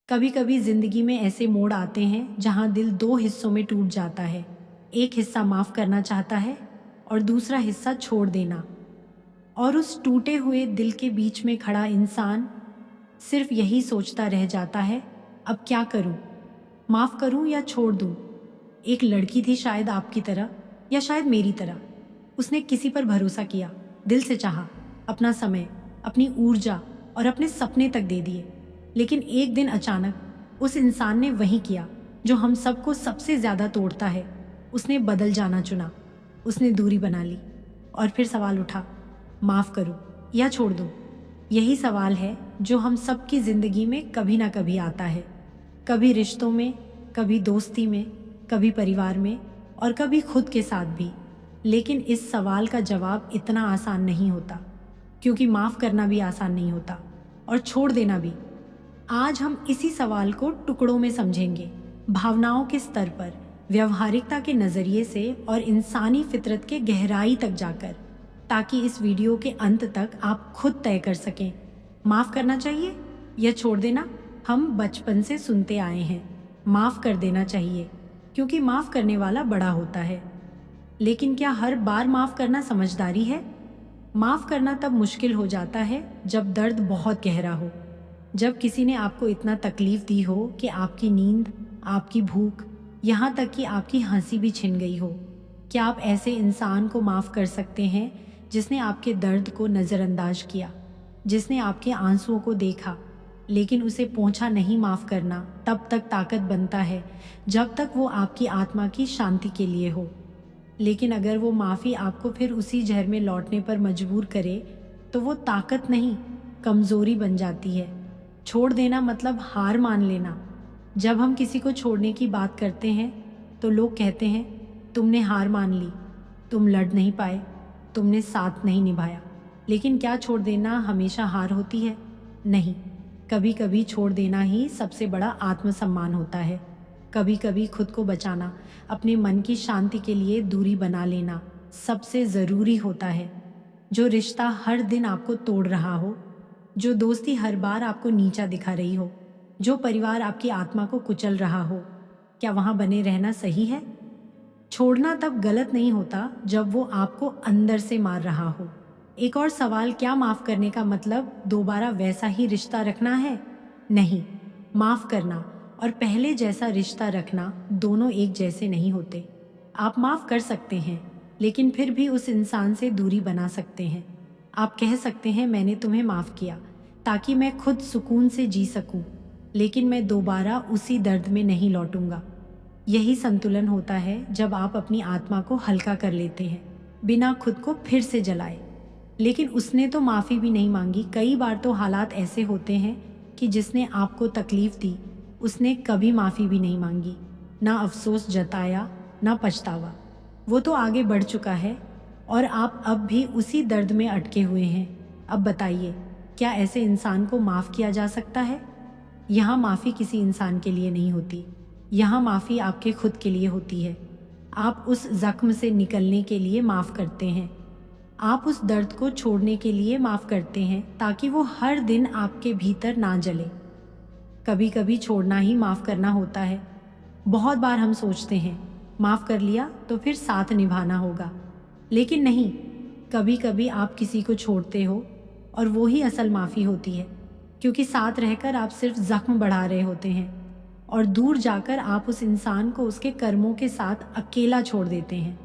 कभी कभी जिंदगी में ऐसे मोड़ आते हैं जहां दिल दो हिस्सों में टूट जाता है। एक हिस्सा माफ करना चाहता है और दूसरा हिस्सा छोड़ देना। और उस टूटे हुए दिल के बीच में खड़ा इंसान सिर्फ यही सोचता रह जाता है, अब क्या करूं, माफ करूं या छोड़ दूं। एक लड़की थी, शायद आपकी तरह या शायद मेरी तरह। उसने किसी पर भरोसा किया, दिल से चाहा, अपना समय, अपनी ऊर्जा और अपने सपने तक दे दिए। लेकिन एक दिन अचानक उस इंसान ने वही किया जो हम सबको सबसे ज़्यादा तोड़ता है। उसने बदल जाना चुना। उसने दूरी बना ली। और फिर सवाल उठा, माफ़ करूं या छोड़ दूं। यही सवाल है जो हम सबकी ज़िंदगी में कभी ना कभी आता है। कभी रिश्तों में, कभी दोस्ती में, कभी परिवार में और कभी खुद के साथ भी। लेकिन इस सवाल का जवाब इतना आसान नहीं होता, क्योंकि माफ़ करना भी आसान नहीं होता और छोड़ देना भी। आज हम इसी सवाल को टुकड़ों में समझेंगे, भावनाओं के स्तर पर, व्यवहारिकता के नज़रिए से और इंसानी फितरत के गहराई तक जाकर, ताकि इस वीडियो के अंत तक आप खुद तय कर सकें, माफ़ करना चाहिए या छोड़ देना। हम बचपन से सुनते आए हैं, माफ़ कर देना चाहिए, क्योंकि माफ़ करने वाला बड़ा होता है। लेकिन क्या हर बार माफ़ करना समझदारी है? माफ़ करना तब मुश्किल हो जाता है जब दर्द बहुत गहरा हो, जब किसी ने आपको इतना तकलीफ दी हो कि आपकी नींद, आपकी भूख, यहाँ तक कि आपकी हंसी भी छिन गई हो। क्या आप ऐसे इंसान को माफ़ कर सकते हैं जिसने आपके दर्द को नज़रअंदाज किया, जिसने आपके आंसुओं को देखा, लेकिन उसे पहुँचा नहीं? माफ़ करना तब तक ताकत बनता है जब तक वो आपकी आत्मा की शांति के लिए हो। लेकिन अगर वो माफ़ी आपको फिर उसी जहर में लौटने पर मजबूर करे, तो वो ताकत नहीं, कमज़ोरी बन जाती है। छोड़ देना मतलब हार मान लेना। जब हम किसी को छोड़ने की बात करते हैं तो लोग कहते हैं, तुमने हार मान ली, तुम लड़ नहीं पाए, तुमने साथ नहीं निभाया। लेकिन क्या छोड़ देना हमेशा हार होती है? नहीं, कभी कभी छोड़ देना ही सबसे बड़ा आत्मसम्मान होता है। कभी कभी खुद को बचाना, अपने मन की शांति के लिए दूरी बना लेना सबसे ज़रूरी होता है। जो रिश्ता हर दिन आपको तोड़ रहा हो, जो दोस्ती हर बार आपको नीचा दिखा रही हो, जो परिवार आपकी आत्मा को कुचल रहा हो, क्या वहाँ बने रहना सही है? छोड़ना तब गलत नहीं होता जब वो आपको अंदर से मार रहा हो। एक और सवाल, क्या माफ़ करने का मतलब दोबारा वैसा ही रिश्ता रखना है? नहीं, माफ़ करना और पहले जैसा रिश्ता रखना दोनों एक जैसे नहीं होते। आप माफ़ कर सकते हैं, लेकिन फिर भी उस इंसान से दूरी बना सकते हैं। आप कह सकते हैं, मैंने तुम्हें माफ़ किया ताकि मैं खुद सुकून से जी सकूं, लेकिन मैं दोबारा उसी दर्द में नहीं लौटूंगा। यही संतुलन होता है जब आप अपनी आत्मा को हल्का कर लेते हैं, बिना खुद को फिर से जलाए। लेकिन उसने तो माफ़ी भी नहीं मांगी। कई बार तो हालात ऐसे होते हैं कि जिसने आपको तकलीफ़ दी, उसने कभी माफ़ी भी नहीं मांगी, ना अफसोस जताया, ना पछतावा। वो तो आगे बढ़ चुका है और आप अब भी उसी दर्द में अटके हुए हैं। अब बताइए, क्या ऐसे इंसान को माफ़ किया जा सकता है? यहाँ माफ़ी किसी इंसान के लिए नहीं होती, यहाँ माफ़ी आपके खुद के लिए होती है। आप उस ज़ख्म से निकलने के लिए माफ़ करते हैं, आप उस दर्द को छोड़ने के लिए माफ़ करते हैं, ताकि वो हर दिन आपके भीतर ना जले। कभी कभी छोड़ना ही माफ़ करना होता है। बहुत बार हम सोचते हैं, माफ़ कर लिया तो फिर साथ निभाना होगा, लेकिन नहीं। कभी कभी आप किसी को छोड़ते हो और वो ही असल माफ़ी होती है, क्योंकि साथ रहकर आप सिर्फ ज़ख्म बढ़ा रहे होते हैं और दूर जाकर आप उस इंसान को उसके कर्मों के साथ अकेला छोड़ देते हैं।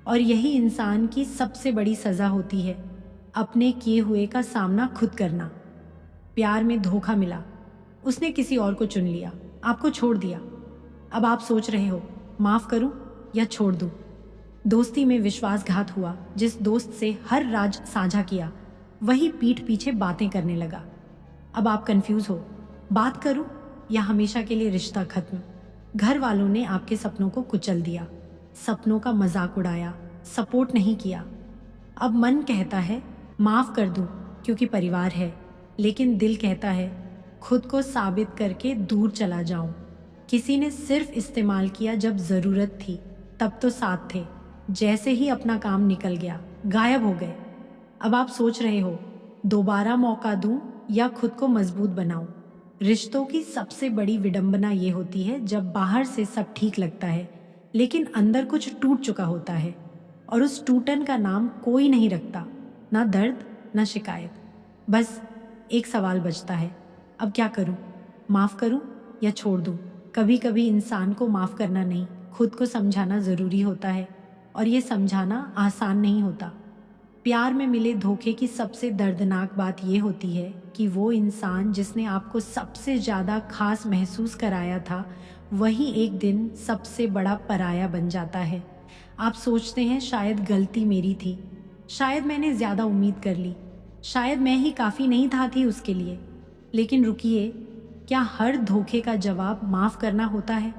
और यही इंसान की सबसे बड़ी सज़ा होती है, अपने किए हुए का सामना खुद करना। प्यार में धोखा मिला, उसने किसी और को चुन लिया, आपको छोड़ दिया। अब आप सोच रहे हो, माफ़ करूं या छोड़ दूं। दोस्ती में विश्वासघात हुआ, जिस दोस्त से हर राज साझा किया, वही पीठ पीछे बातें करने लगा। अब आप कंफ्यूज हो, बात करूं या हमेशा के लिए रिश्ता खत्म। घर वालों ने आपके सपनों को कुचल दिया, सपनों का मजाक उड़ाया, सपोर्ट नहीं किया। अब मन कहता है माफ़ कर दूं क्योंकि परिवार है, लेकिन दिल कहता है खुद को साबित करके दूर चला जाऊं। किसी ने सिर्फ इस्तेमाल किया जब ज़रूरत थी, तब तो साथ थे, जैसे ही अपना काम निकल गया गायब हो गए। अब आप सोच रहे हो, दोबारा मौका दूं या खुद को मजबूत बनाऊं। रिश्तों की सबसे बड़ी विडंबना ये होती है जब बाहर से सब ठीक लगता है लेकिन अंदर कुछ टूट चुका होता है और उस टूटन का नाम कोई नहीं रखता, ना दर्द ना शिकायत। बस एक सवाल बचता है, अब क्या करूं? माफ़ करूं या छोड़ दूं? कभी कभी इंसान को माफ़ करना नहीं, खुद को समझाना ज़रूरी होता है, और ये समझाना आसान नहीं होता। प्यार में मिले धोखे की सबसे दर्दनाक बात यह होती है कि वो इंसान जिसने आपको सबसे ज़्यादा खास महसूस कराया था, वही एक दिन सबसे बड़ा पराया बन जाता है। आप सोचते हैं शायद गलती मेरी थी, शायद मैंने ज़्यादा उम्मीद कर ली, शायद मैं ही काफ़ी नहीं थी उसके लिए। लेकिन रुकिए, क्या हर धोखे का जवाब माफ़ करना होता है?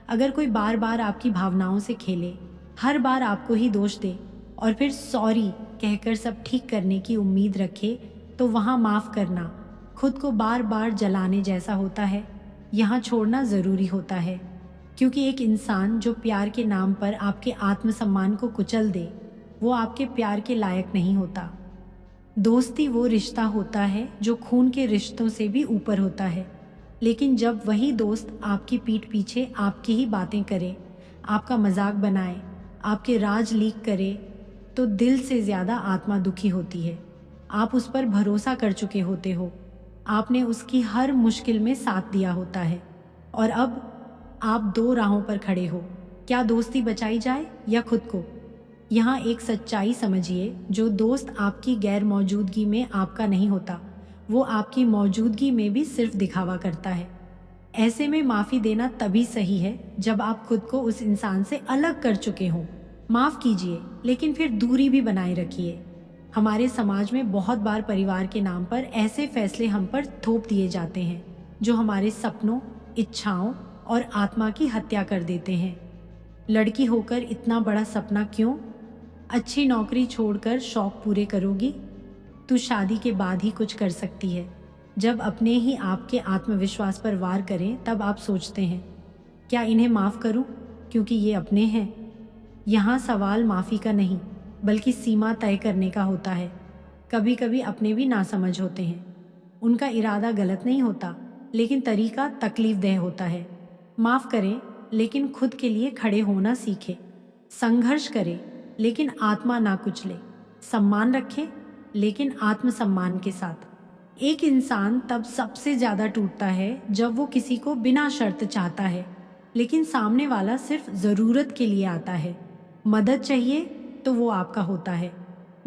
अगर कोई बार बार आपकी भावनाओं से खेले, हर बार आपको ही दोष दे और फिर सॉरी कहकर सब ठीक करने की उम्मीद रखे, तो वहाँ माफ़ करना खुद को बार बार जलाने जैसा होता है। यहाँ छोड़ना ज़रूरी होता है, क्योंकि एक इंसान जो प्यार के नाम पर आपके आत्मसम्मान को कुचल दे, वो आपके प्यार के लायक नहीं होता। दोस्ती वो रिश्ता होता है जो खून के रिश्तों से भी ऊपर होता है, लेकिन जब वही दोस्त आपकी पीठ पीछे आपकी ही बातें करे, आपका मजाक बनाए, आपके राज लीक करे, तो दिल से ज़्यादा आत्मा दुखी होती है। आप उस पर भरोसा कर चुके होते हो, आपने उसकी हर मुश्किल में साथ दिया होता है, और अब आप दो राहों पर खड़े हो, क्या दोस्ती बचाई जाए या खुद को? यहाँ एक सच्चाई समझिए, जो दोस्त आपकी गैर मौजूदगी में आपका नहीं होता, वो आपकी मौजूदगी में भी सिर्फ दिखावा करता है। ऐसे में माफ़ी देना तभी सही है जब आप खुद को उस इंसान से अलग कर चुके हों। माफ़ कीजिए, लेकिन फिर दूरी भी बनाए रखिए। हमारे समाज में बहुत बार परिवार के नाम पर ऐसे फैसले हम पर थोप दिए जाते हैं जो हमारे सपनों, इच्छाओं और आत्मा की हत्या कर देते हैं। लड़की होकर इतना बड़ा सपना क्यों? अच्छी नौकरी छोड़कर शौक पूरे करोगी? तू शादी के बाद ही कुछ कर सकती है। जब अपने ही आपके आत्मविश्वास पर वार करें, तब आप सोचते हैं, क्या इन्हें माफ़ करूं क्योंकि ये अपने हैं? यहाँ सवाल माफ़ी का नहीं, बल्कि सीमा तय करने का होता है। कभी कभी अपने भी नासमझ होते हैं, उनका इरादा गलत नहीं होता, लेकिन तरीका तकलीफदेह होता है। माफ़ करें, लेकिन खुद के लिए खड़े होना सीखें। संघर्ष करें, लेकिन आत्मा ना कुचले। सम्मान रखें, लेकिन आत्मसम्मान के साथ। एक इंसान तब सबसे ज़्यादा टूटता है जब वो किसी को बिना शर्त चाहता है, लेकिन सामने वाला सिर्फ ज़रूरत के लिए आता है। मदद चाहिए तो वो आपका होता है,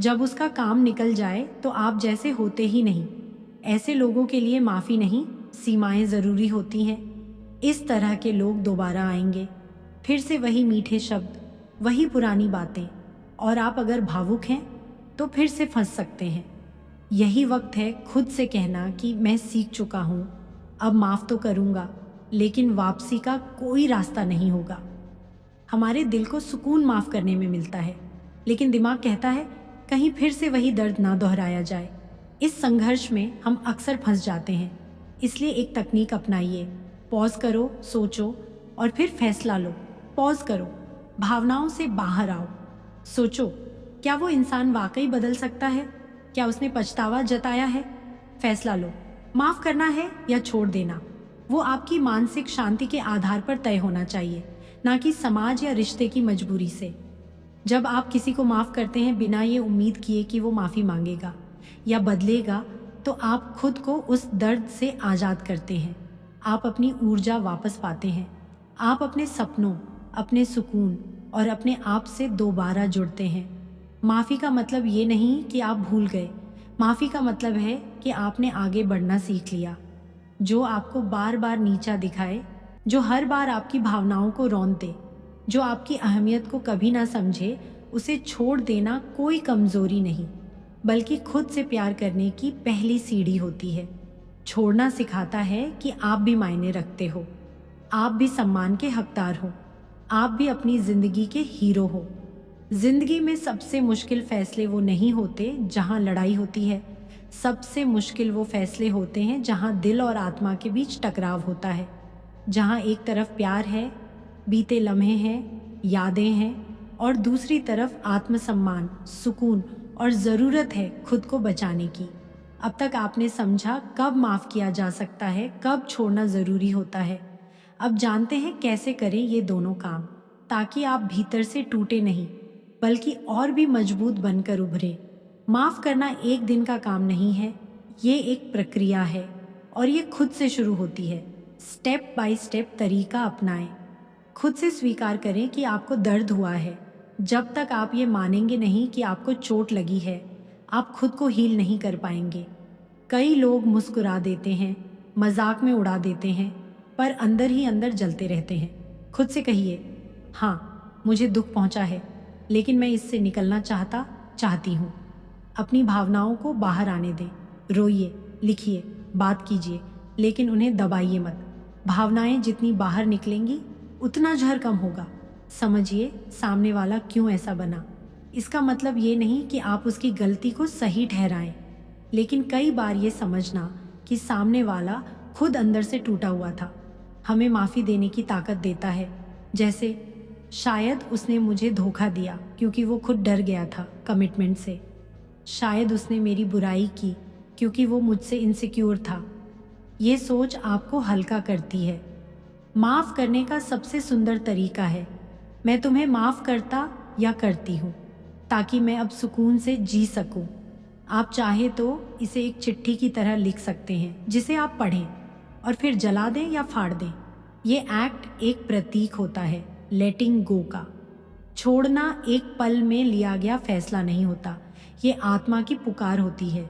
जब उसका काम निकल जाए तो आप जैसे होते ही नहीं। ऐसे लोगों के लिए माफ़ी नहीं, सीमाएं ज़रूरी होती हैं। इस तरह के लोग दोबारा आएंगे, फिर से वही मीठे शब्द, वही पुरानी बातें, और आप अगर भावुक हैं तो फिर से फंस सकते हैं। यही वक्त है खुद से कहना कि मैं सीख चुका हूँ, अब माफ़ तो करूँगा, लेकिन वापसी का कोई रास्ता नहीं होगा। हमारे दिल को सुकून माफ़ करने में मिलता है, लेकिन दिमाग कहता है कहीं फिर से वही दर्द ना दोहराया जाए। इस संघर्ष में हम अक्सर फंस जाते हैं, इसलिए एक तकनीक अपनाइए। पॉज करो, सोचो और फिर फैसला लो। पॉज करो, भावनाओं से बाहर आओ, सोचो, क्या वो इंसान वाकई बदल सकता है? क्या उसने पछतावा जताया है? फैसला लो, माफ़ करना है या छोड़ देना। वो आपकी मानसिक शांति के आधार पर तय होना चाहिए, ना कि समाज या रिश्ते की मजबूरी से। जब आप किसी को माफ़ करते हैं बिना ये उम्मीद किए कि वो माफ़ी मांगेगा या बदलेगा, तो आप खुद को उस दर्द से आज़ाद करते हैं। आप अपनी ऊर्जा वापस पाते हैं। आप अपने सपनों, अपने सुकून और अपने आप से दोबारा जुड़ते हैं। माफ़ी का मतलब ये नहीं कि आप भूल गए, माफ़ी का मतलब है कि आपने आगे बढ़ना सीख लिया। जो आपको बार बार नीचा दिखाए, जो हर बार आपकी भावनाओं को रौंद दे, जो आपकी अहमियत को कभी ना समझे, उसे छोड़ देना कोई कमज़ोरी नहीं, बल्कि खुद से प्यार करने की पहली सीढ़ी होती है। छोड़ना सिखाता है कि आप भी मायने रखते हो, आप भी सम्मान के हकदार हो, आप भी अपनी ज़िंदगी के हीरो हो। जिंदगी में सबसे मुश्किल फैसले वो नहीं होते जहाँ लड़ाई होती है, सबसे मुश्किल वो फैसले होते हैं जहाँ दिल और आत्मा के बीच टकराव होता है, जहाँ एक तरफ प्यार है, बीते लम्हे हैं, यादें हैं, और दूसरी तरफ आत्मसम्मान, सुकून और ज़रूरत है खुद को बचाने की। अब तक आपने समझा कब माफ़ किया जा सकता है, कब छोड़ना ज़रूरी होता है। अब जानते हैं कैसे करें ये दोनों काम, ताकि आप भीतर से टूटे नहीं बल्कि और भी मजबूत बनकर उभरे। माफ़ करना एक दिन का काम नहीं है, ये एक प्रक्रिया है और ये खुद से शुरू होती है। स्टेप बाय स्टेप तरीका अपनाएं। खुद से स्वीकार करें कि आपको दर्द हुआ है। जब तक आप ये मानेंगे नहीं कि आपको चोट लगी है, आप खुद को हील नहीं कर पाएंगे। कई लोग मुस्कुरा देते हैं, मजाक में उड़ा देते हैं, पर अंदर ही अंदर जलते रहते हैं। खुद से कहिए, हाँ मुझे दुख पहुंचा है, लेकिन मैं इससे निकलना चाहती हूँ। अपनी भावनाओं को बाहर आने दें। रोइए, लिखिए, बात कीजिए, लेकिन उन्हें दबाइए मत। भावनाएं जितनी बाहर निकलेंगी उतना जहर कम होगा। समझिए सामने वाला क्यों ऐसा बना। इसका मतलब ये नहीं कि आप उसकी गलती को सही ठहराएं, लेकिन कई बार ये समझना कि सामने वाला खुद अंदर से टूटा हुआ था, हमें माफ़ी देने की ताकत देता है। जैसे शायद उसने मुझे धोखा दिया क्योंकि वो खुद डर गया था कमिटमेंट से। शायद उसने मेरी बुराई की क्योंकि वो मुझसे इनसिक्योर था। ये सोच आपको हल्का करती है। माफ़ करने का सबसे सुंदर तरीका है, मैं तुम्हें माफ़ करता या करती हूँ ताकि मैं अब सुकून से जी सकूँ। आप चाहे तो इसे एक चिट्ठी की तरह लिख सकते हैं जिसे आप पढ़ें और फिर जला दें या फाड़ दें। ये एक्ट एक प्रतीक होता है लेटिंग गो का। छोड़ना एक पल में लिया गया फैसला नहीं होता, ये आत्मा की पुकार होती है।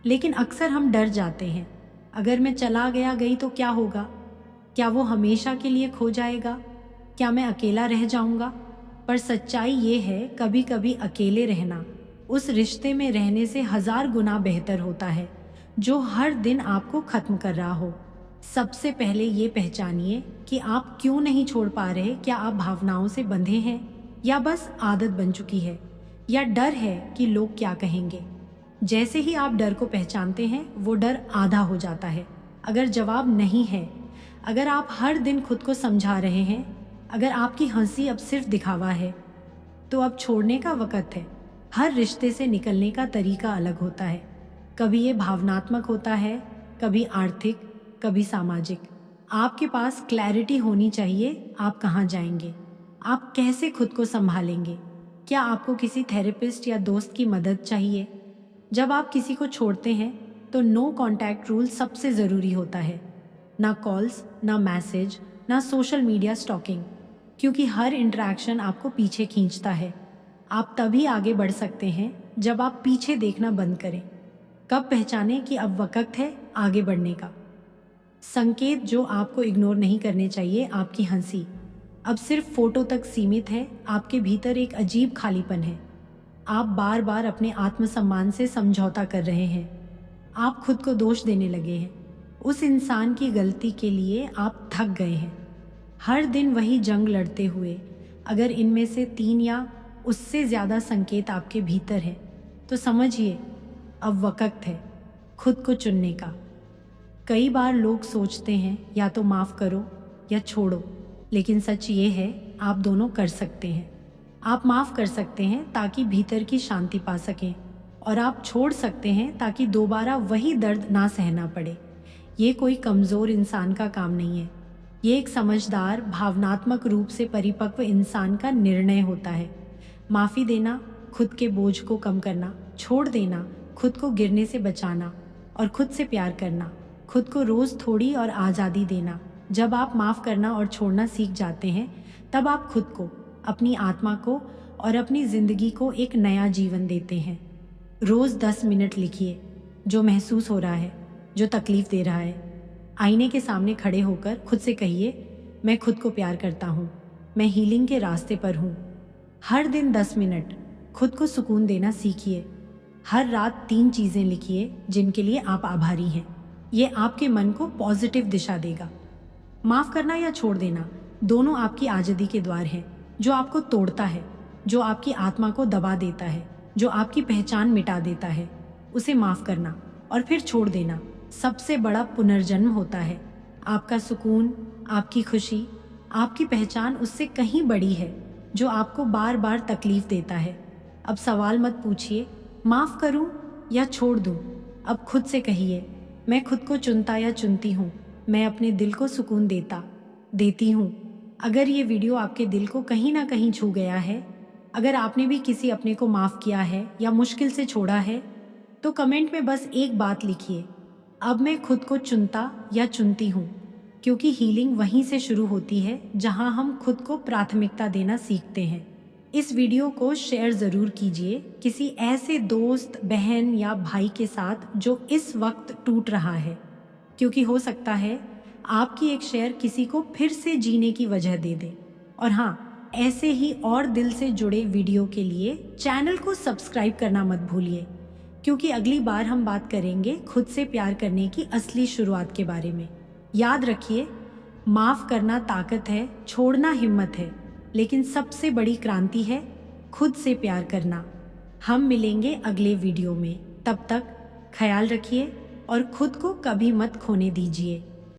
लेकिन अक्सर हम डर जाते हैं, अगर मैं चला गई तो क्या होगा? क्या वो हमेशा के लिए खो जाएगा? क्या मैं अकेला रह जाऊंगा? पर सच्चाई ये है, कभी कभी अकेले रहना उस रिश्ते में रहने से 1000 गुना बेहतर होता है जो हर दिन आपको ख़त्म कर रहा हो। सबसे पहले ये पहचानिए कि आप क्यों नहीं छोड़ पा रहे। क्या आप भावनाओं से बंधे हैं, या बस आदत बन चुकी है, या डर है कि लोग क्या कहेंगे? जैसे ही आप डर को पहचानते हैं, वो डर आधा हो जाता है। अगर जवाब नहीं है, अगर आप हर दिन खुद को समझा रहे हैं, अगर आपकी हंसी अब सिर्फ दिखावा है, तो अब छोड़ने का वक़्त है। हर रिश्ते से निकलने का तरीका अलग होता है। कभी ये भावनात्मक होता है, कभी आर्थिक, कभी सामाजिक। आपके पास क्लैरिटी होनी चाहिए, आप कहाँ जाएंगे, आप कैसे खुद को संभालेंगे। क्या आपको किसी थेरेपिस्ट या दोस्त की मदद चाहिए? जब आप किसी को छोड़ते हैं तो नो कॉन्टैक्ट रूल सबसे ज़रूरी होता है। ना कॉल्स, ना मैसेज, ना सोशल मीडिया स्टॉकिंग, क्योंकि हर इंटरेक्शन आपको पीछे खींचता है। आप तभी आगे बढ़ सकते हैं जब आप पीछे देखना बंद करें। कब पहचानें कि अब वक्त है आगे बढ़ने का? संकेत जो आपको इग्नोर नहीं करने चाहिए। आपकी हंसी अब सिर्फ फोटो तक सीमित है, आपके भीतर एक अजीब खालीपन है। आप बार बार अपने आत्मसम्मान से समझौता कर रहे हैं। आप खुद को दोष देने लगे हैं। उस इंसान की गलती के लिए आप थक गए हैं, हर दिन वही जंग लड़ते हुए। अगर इनमें से 3 या उससे ज़्यादा संकेत आपके भीतर हैं, तो समझिए अब वक्त है खुद को चुनने का। कई बार लोग सोचते हैं या तो माफ़ करो या छोड़ो, लेकिन सच ये है आप दोनों कर सकते हैं। आप माफ़ कर सकते हैं ताकि भीतर की शांति पा सकें, और आप छोड़ सकते हैं ताकि दोबारा वही दर्द ना सहना पड़े। ये कोई कमज़ोर इंसान का काम नहीं है, ये एक समझदार, भावनात्मक रूप से परिपक्व इंसान का निर्णय होता है। माफ़ी देना, खुद के बोझ को कम करना, छोड़ देना, खुद को गिरने से बचाना, और खुद से प्यार करना, खुद को रोज़ थोड़ी और आज़ादी देना। जब आप माफ़ करना और छोड़ना सीख जाते हैं, तब आप खुद को, अपनी आत्मा को और अपनी ज़िंदगी को एक नया जीवन देते हैं। रोज़ 10 मिनट लिखिए जो महसूस हो रहा है, जो तकलीफ़ दे रहा है। आईने के सामने खड़े होकर खुद से कहिए, मैं खुद को प्यार करता हूँ, मैं हीलिंग के रास्ते पर हूँ। हर दिन 10 मिनट खुद को सुकून देना सीखिए। हर रात 3 चीज़ें लिखिए जिनके लिए आप आभारी हैं। ये आपके मन को पॉजिटिव दिशा देगा। माफ़ करना या छोड़ देना दोनों आपकी आज़ादी के द्वार हैं। जो आपको तोड़ता है, जो आपकी आत्मा को दबा देता है, जो आपकी पहचान मिटा देता है, उसे माफ़ करना और फिर छोड़ देना सबसे बड़ा पुनर्जन्म होता है। आपका सुकून, आपकी खुशी, आपकी पहचान उससे कहीं बड़ी है जो आपको बार बार तकलीफ़ देता है। अब सवाल मत पूछिए, माफ़ करूं या छोड़ दूं। अब खुद से कहिए, मैं खुद को चुनता या चुनती हूँ, मैं अपने दिल को सुकून देती हूँ। अगर ये वीडियो आपके दिल को कहीं ना कहीं छू गया है, अगर आपने भी किसी अपने को माफ़ किया है या मुश्किल से छोड़ा है, तो कमेंट में बस एक बात लिखिए, अब मैं खुद को चुनता या चुनती हूँ। क्योंकि हीलिंग वहीं से शुरू होती है जहाँ हम खुद को प्राथमिकता देना सीखते हैं। इस वीडियो को शेयर ज़रूर कीजिए किसी ऐसे दोस्त, बहन या भाई के साथ जो इस वक्त टूट रहा है, क्योंकि हो सकता है आपकी एक शेयर किसी को फिर से जीने की वजह दे दे। और हाँ, ऐसे ही और दिल से जुड़े वीडियो के लिए चैनल को सब्सक्राइब करना मत भूलिए, क्योंकि अगली बार हम बात करेंगे खुद से प्यार करने की असली शुरुआत के बारे में। याद रखिए, माफ़ करना ताकत है, छोड़ना हिम्मत है, लेकिन सबसे बड़ी क्रांति है खुद से प्यार करना। हम मिलेंगे अगले वीडियो में, तब तक ख्याल रखिए और खुद को कभी मत खोने दीजिए।